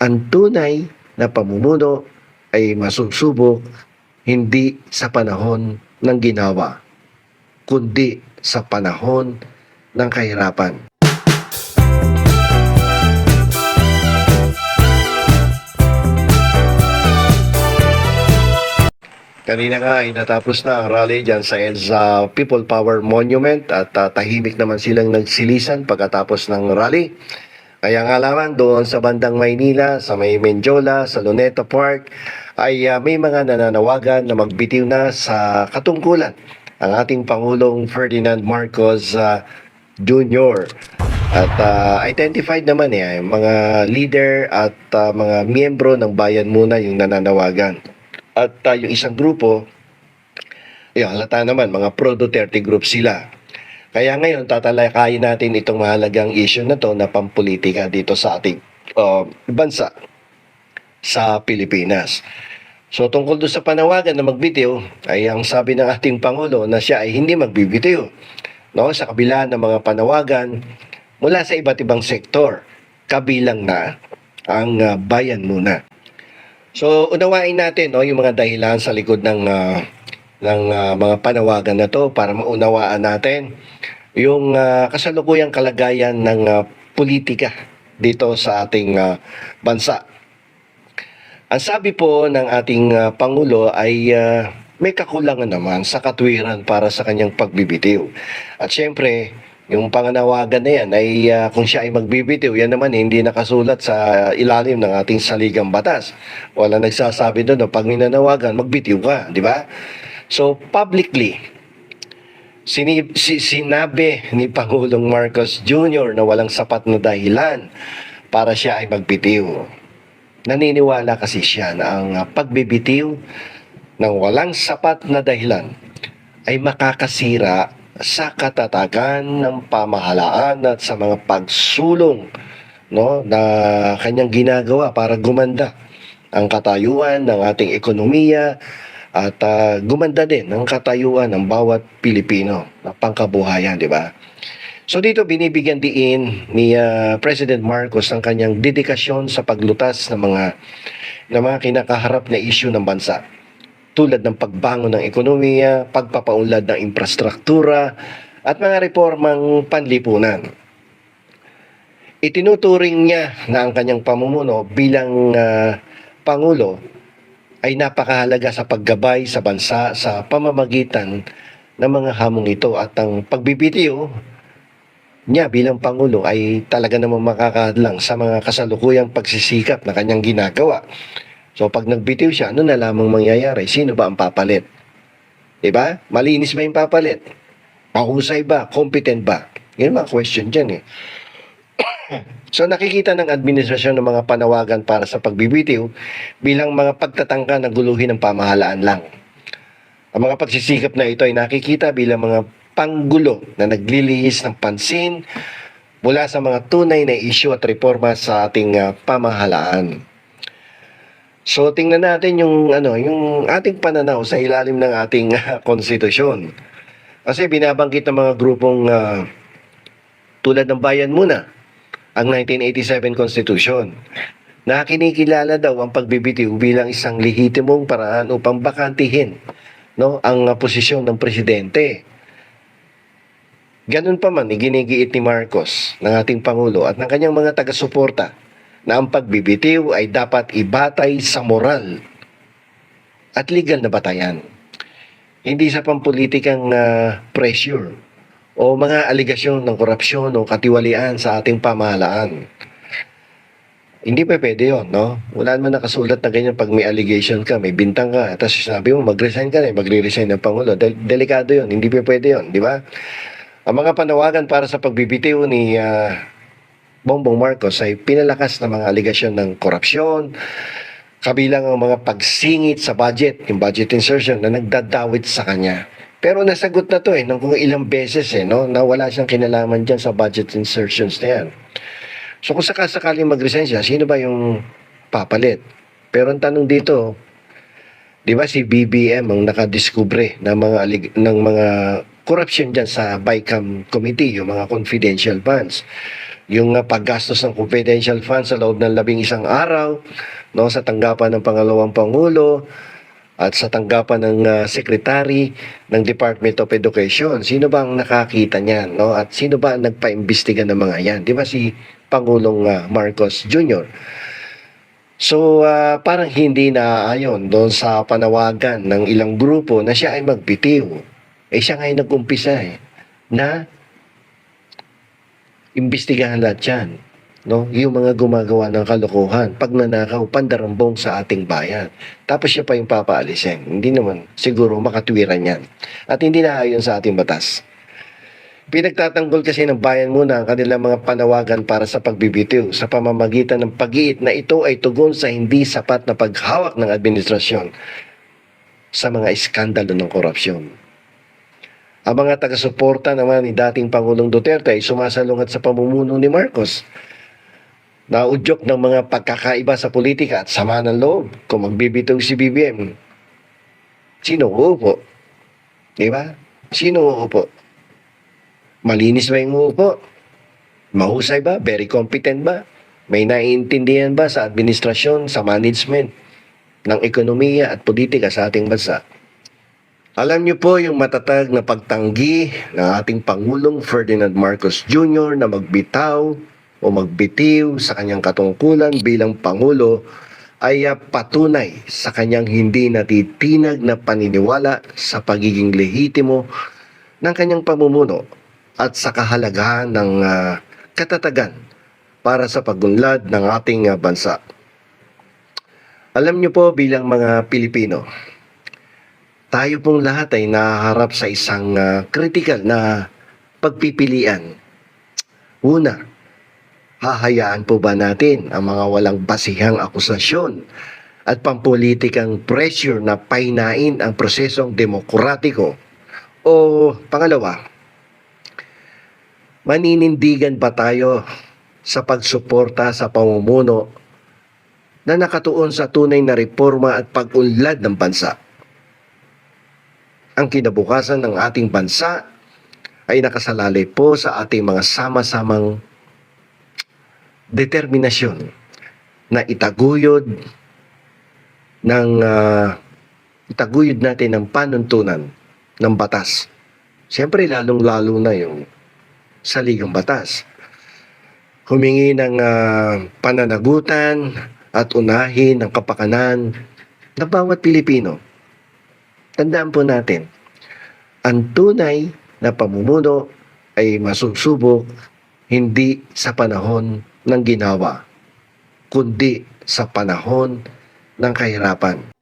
ang tunay na pamumuno ay masusubok hindi sa panahon ng ginawa, kundi sa panahon ng kahirapan. Kanina nga ay natapos na ang rally dyan sa EDSA People Power Monument at tahimik naman silang nagsilisan pagkatapos ng rally. Kaya nga lamang doon sa bandang Maynila, sa may Menjola, sa Luneta Park, ay may mga nananawagan na magbitiw na sa katungkulan ang ating Pangulong Ferdinand Marcos Jr. At identified naman mga leader at mga miyembro ng Bayan Muna yung nananawagan. At yung isang grupo, halata naman, mga pro-Duterte group sila. Kaya ngayon, tatalakayin natin itong mahalagang issue na to na pampolitika dito sa ating bansa, sa Pilipinas. So tungkol doon sa panawagan na magbitiw, ay ang sabi ng ating Pangulo na siya ay hindi magbibitiw. No? Sa kabila ng mga panawagan mula sa iba't ibang sektor, kabilang na ang Bayan Muna. So unawain natin yung mga dahilan sa likod ng mga panawagan na to para maunawaan natin yung kasalukuyang kalagayan ng politika dito sa ating bansa. Ang sabi po ng ating Pangulo ay may kakulangan naman sa katwiran para sa kanyang pagbibitiw. At syempre, yung panganawagan na yan ay kung siya ay magbibitiw, yan naman hindi nakasulat sa ilalim ng ating saligang batas. Wala nagsasabi doon, pag minanawagan, magbitiw ka, di ba? So, publicly, sinabi ni Pangulong Marcos Jr. na walang sapat na dahilan para siya ay magbitiw. Naniniwala kasi siya na ang pagbibitiw ng walang sapat na dahilan ay makakasira sa katatagan ng pamahalaan at sa mga pagsulong na kanyang ginagawa para gumanda ang katayuan ng ating ekonomiya at gumanda din ang katayuan ng bawat Pilipino na pangkabuhayan, di ba? So dito binibigyan diin ni President Marcos ang kanyang dedikasyon sa paglutas ng mga kinakaharap na issue ng bansa, tulad ng pagbangon ng ekonomiya, pagpapaunlad ng infrastruktura, at mga reformang panlipunan. Itinuturing niya na ang kanyang pamumuno bilang Pangulo ay napakahalaga sa paggabay sa bansa sa pamamagitan ng mga hamong ito, at ang pagbibitiw niya bilang Pangulo ay talaga namang makakadlang sa mga kasalukuyang pagsisikap na kanyang ginagawa. So pag nagbitiw siya, ano na lamang mangyayari? Sino ba ang papalit? Diba? Malinis ba yung papalit? Mahusay ba? Competent ba? Yan mga question dyan . So nakikita ng administrasyon ng mga panawagan para sa pagbibitiw bilang mga pagtatangka na guluhin ng pamahalaan lang. Ang mga pagsisikap na ito ay nakikita bilang mga panggulo na naglilihis ng pansin mula sa mga tunay na issue at reforma sa ating pamahalaan. So tingnan natin yung ating pananaw sa ilalim ng ating konstitusyon. Kasi binabanggit ng mga grupong tulad ng Bayan Muna, ang 1987 Constitution, na kinikilala daw ang pagbibitiw bilang isang lehitimong paraan upang bakantihin ang posisyon ng presidente. Ganun pa man, ginigiit ni Marcos, ng ating Pangulo at ng kanyang mga taga-suporta, na ang pagbibitiw ay dapat ibatay sa moral at legal na batayan. Hindi sa pampolitikang pressure o mga aligasyon ng korupsyon o katiwalian sa ating pamahalaan. Hindi pa pwede yun, no? Wala naman nakasulat na ganyan pag may allegation ka, may bintang ka, tapos sabi mo, mag-resign ka na, magre-resign ng Pangulo. Delikado yun, hindi pa pwede yun, di ba? Ang mga panawagan para sa pagbibitiw ni Bongbong Marcos ay pinalakas ng mga aligasyon ng korupsyon, kabilang ang mga pagsingit sa budget, yung budget insertion na nagdadawit sa kanya. Pero nasagot na to ng kung ilang beses na wala siyang kinalaman dyan sa budget insertions na yan. So kung sakasakaling mag-resign siya, sino ba yung papalit? Pero ang tanong dito, di ba si BBM ang nakadiskubre ng mga corruption dyan sa BICAM committee, yung mga confidential funds. yung paggastos ng confidential funds sa loob ng 11 araw, no, sa tanggapan ng pangalawang pangulo at sa tanggapan ng secretary ng Department of Education. Sino ba ang nakakita niyan, no? At sino ba ang nagpaimbestiga ng mga yan? Di ba si Pangulong Marcos Jr.? So, parang hindi naayon doon sa panawagan ng ilang grupo na siya ay magbitiw. Siya nga ay nag-umpisa na imbestigahan lahat yan. No? Yung mga gumagawa ng kalokohan, pagnanakaw, pandarambong sa ating bayan. Tapos siya pa yung papaalisin. Hindi naman siguro makatwiran yan. At hindi naayon sa ating batas. Pinagtatanggol kasi ng bayan muna ang kanilang mga panawagan para sa pagbibitiw sa pamamagitan ng pag-iit na ito ay tugon sa hindi sapat na paghawak ng administrasyon sa mga iskandalo ng korupsyon. Ang mga taga-suporta naman ni dating Pangulong Duterte ay sumasalungat sa pamumuno ni Marcos. Naudyok ng mga pagkakaiba sa politika at sama ng loob kung magbibitaw si BBM. Sino uupo? Di ba? Sino uupo? Malinis ba yung uupo? Mahusay ba? Very competent ba? May naiintindihan ba sa administrasyon, sa management ng ekonomiya at politika sa ating bansa? Alam niyo po yung matatag na pagtanggi ng ating Pangulong Ferdinand Marcos Jr. na magbitaw o magbitiw sa kanyang katungkulan bilang Pangulo ay patunay sa kanyang hindi natitinag na paniniwala sa pagiging lehitimo ng kanyang pamumuno at sa kahalagahan ng katatagan para sa pagunlad ng ating bansa. Alam niyo po bilang mga Pilipino, tayo pong lahat ay nahaharap sa isang critical na pagpipilian. Una, hahayaan po ba natin ang mga walang basihang akusasyon at pampolitikang pressure na painain ang prosesong demokratiko? O pangalawa, maninindigan ba tayo sa pagsuporta sa pamumuno na nakatuon sa tunay na reforma at pag-unlad ng bansa? Ang kinabukasan ng ating bansa ay nakasalalay po sa ating mga sama-samang determinasyon na itaguyod natin ang panuntunan ng batas. Siyempre, lalong-lalo na yung saligang batas. Humingi ng pananagutan at unahin ng kapakanan ng bawat Pilipino. Tandaan po natin, ang tunay na pamumuno ay masusubok hindi sa panahon ng ginawa, kundi sa panahon ng kahirapan.